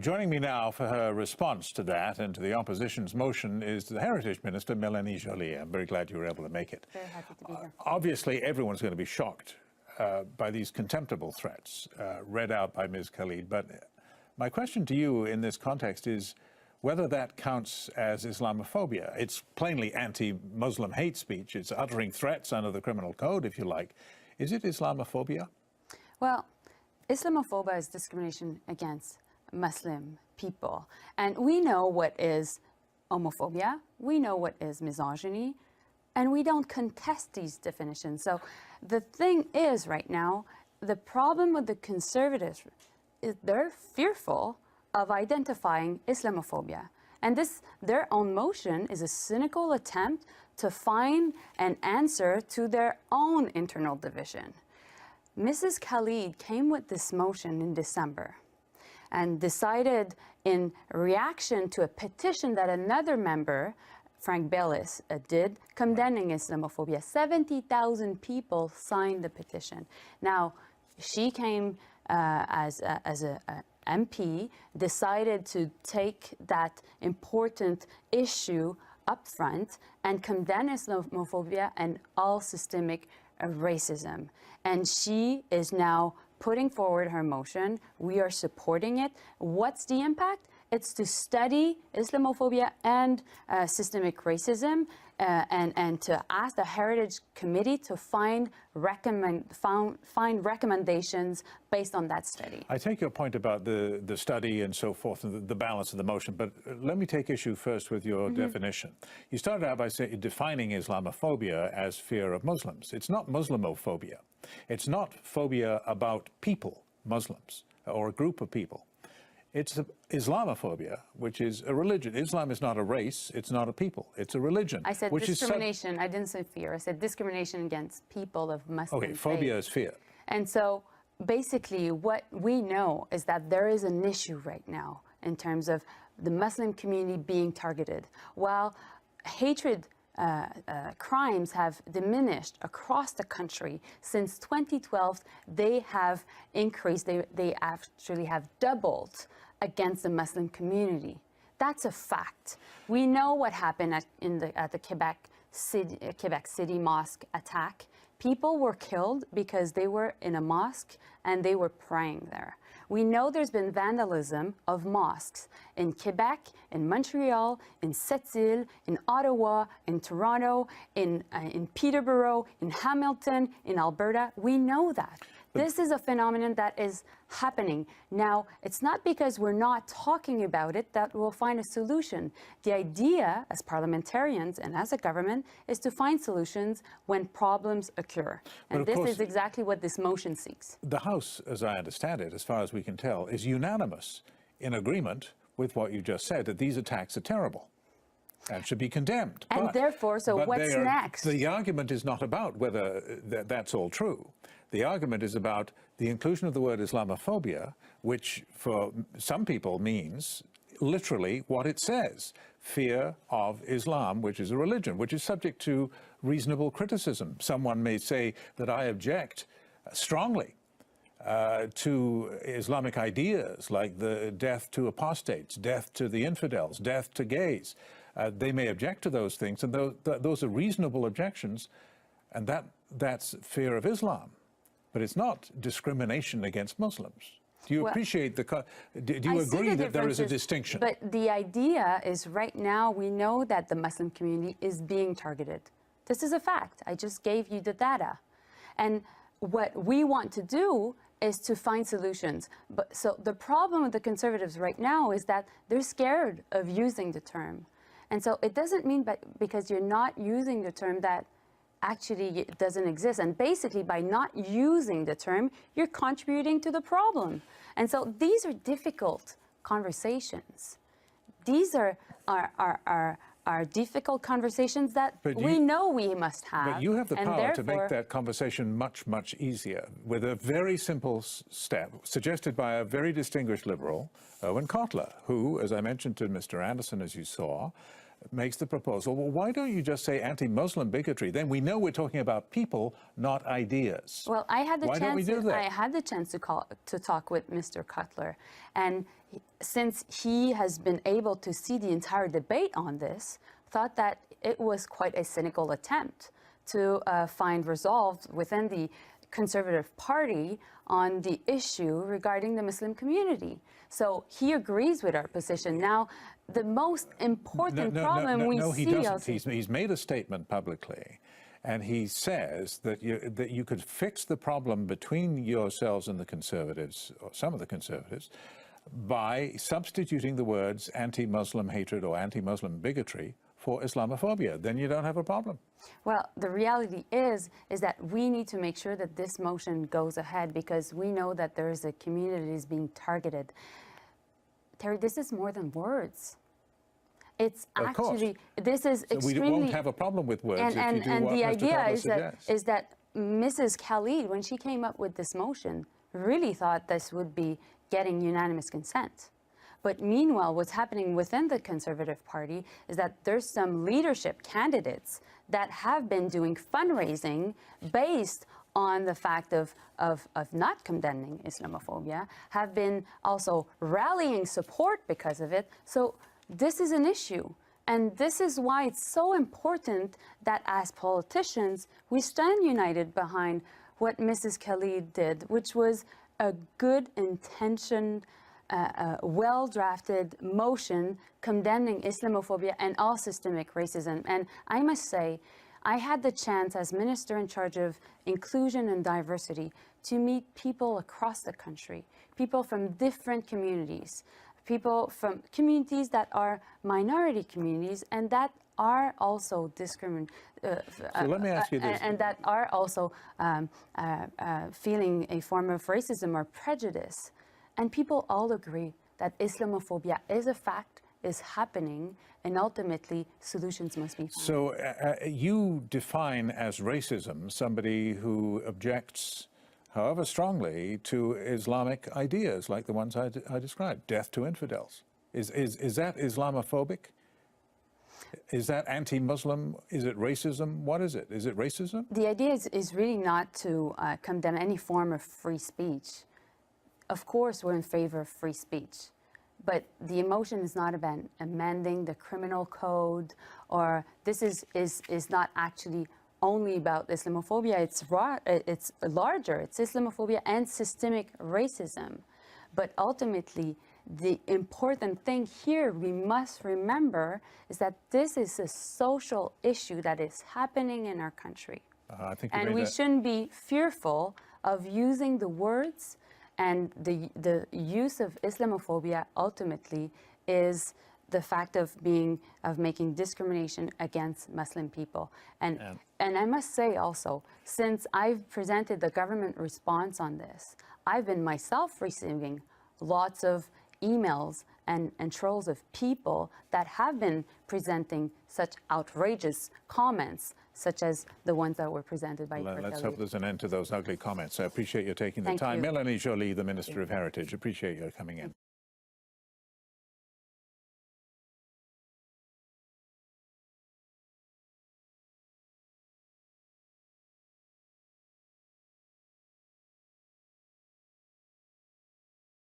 Joining me now for her response to that and to the opposition's motion is the Heritage Minister, Melanie Joly. I'm very glad you were able to make it. Very happy to be here. Obviously, everyone's going to be shocked by these contemptible threats read out by Ms. Khalid. But my question to you in this context is whether that counts as Islamophobia. It's plainly anti-Muslim hate speech. It's uttering threats under the criminal code, if you like. Is it Islamophobia? Well, Islamophobia is discrimination against Muslim people. And we know what is homophobia, we know what is misogyny, and we don't contest these definitions. So the thing is right now, the problem with the conservatives is they're fearful of identifying Islamophobia. And this, their own motion is a cynical attempt to find an answer to their own internal division. Mrs. Khalid came with this motion in December and decided in reaction to a petition that another member, Frank Bellis, did, condemning Islamophobia. 70,000 people signed the petition. Now, she came as a MP, decided to take that important issue up front and condemn Islamophobia and all systemic racism. And she is now putting forward her motion. We are supporting it. What's the impact? It's to study Islamophobia and systemic racism and to ask the Heritage Committee to find recommendations based on that study. I take your point about the study and so forth and the balance of the motion, but let me take issue first with your definition. You started out by defining Islamophobia as fear of Muslims. It's not Muslimophobia. It's not phobia about people, Muslims, or a group of people. It's Islamophobia, which is a religion. Islam is not a race. It's not a people. It's a religion. I said discrimination. I didn't say fear. I said discrimination against people of Muslim faith. Phobia is fear. And so basically what we know is that there is an issue right now in terms of the Muslim community being targeted. While hatred crimes have diminished across the country since 2012, they have increased. They actually have doubled against the Muslim community. That's a fact. We know what happened at the Quebec City mosque attack. People were killed because they were in a mosque and they were praying there. We know there's been vandalism of mosques in Quebec, in Montreal, in Sept-Îles, in Ottawa, in Toronto, in Peterborough, in Hamilton, in Alberta. We know that. This is a phenomenon that is happening. Now, it's not because we're not talking about it that we'll find a solution. The idea, as parliamentarians and as a government, is to find solutions when problems occur. And this is exactly what this motion seeks. The House, as I understand it, as far as we can tell, is unanimous in agreement with what you just said, that these attacks are terrible and should be condemned. And therefore, so what's next? The argument is not about whether that's all true. The argument is about the inclusion of the word Islamophobia, which for some people means literally what it says, fear of Islam, which is a religion, which is subject to reasonable criticism. Someone may say that I object strongly to Islamic ideas like the death to apostates, death to the infidels, death to gays. They may object to those things, and those are reasonable objections, and that's fear of Islam. But it's not discrimination against Muslims. Do you appreciate do you agree that there is a distinction? But the idea is right now we know that the Muslim community is being targeted. This is a fact. I just gave you the data. And what we want to do is to find solutions. But so the problem with the conservatives right now is that they're scared of using the term. And so it doesn't mean because you're not using the term that actually it doesn't exist. And basically by not using the term, you're contributing to the problem. And so these are difficult conversations. These are difficult conversations that we know we must have. But you have the power to make that conversation much, much easier with a very simple step suggested by a very distinguished liberal, Owen Kotler, who, as I mentioned to Mr. Anderson, as you saw, makes the proposal, well, why don't you just say anti-Muslim bigotry? Then we know we're talking about people, not ideas. Well, I had the Why don't we chance. do that? I had the chance to talk with Mr. Cutler, and since he has been able to see the entire debate on this, thought that it was quite a cynical attempt to find resolve within the Conservative Party on the issue regarding the Muslim community. So he agrees with our position. Now, the most important problem we no, he see doesn't. He's made a statement publicly, and he says that you could fix the problem between yourselves and the Conservatives, or some of the Conservatives, by substituting the words anti-Muslim hatred or anti-Muslim bigotry for Islamophobia. Then you don't have a problem. Well, the reality is that we need to make sure that this motion goes ahead, because we know that there is a community that is being targeted. Terry, this is more than words. It's Of course. actually, this is So extremely... we won't have a problem with words if you do what the Mr. idea Cutler is suggests. that Mrs. Khalid, when she came up with this motion, really thought this would be getting unanimous consent. But meanwhile, what's happening within the Conservative Party is that there's some leadership candidates that have been doing fundraising based on the fact of not condemning Islamophobia, have been also rallying support because of it. So this is an issue. And this is why it's so important that as politicians, we stand united behind what Mrs. Khalid did, which was a good intentioned, well-drafted motion condemning Islamophobia and all systemic racism. And I must say, I had the chance as minister in charge of inclusion and diversity to meet people across the country, people from different communities, people from communities that are minority communities and that are also discriminated. So let me ask you this. And that are also feeling a form of racism or prejudice. And people all agree that Islamophobia is a fact, is happening, and ultimately solutions must be found. So you define as racism somebody who objects, however strongly, to Islamic ideas like the ones I described, death to infidels. Is that Islamophobic? Is that anti-Muslim? Is it racism? What is it? Is it racism? The idea is really not to condemn any form of free speech. Of course, we're in favor of free speech. But the emotion is not about amending the criminal code, or this is not actually only about Islamophobia. It's larger. It's Islamophobia and systemic racism. But ultimately, the important thing here we must remember is that this is a social issue that is happening in our country. I think and we shouldn't be fearful of using the words, and the use of Islamophobia ultimately is the fact of making discrimination against Muslim people. And I must say also, since I've presented the government response on this, I've been myself receiving lots of emails and trolls of people that have been presenting such outrageous comments, such as the ones that were presented by Let's hope there's an end to those ugly comments. I appreciate you taking the Thank time. you. Melanie Joly, the Minister of Heritage, appreciate your coming in.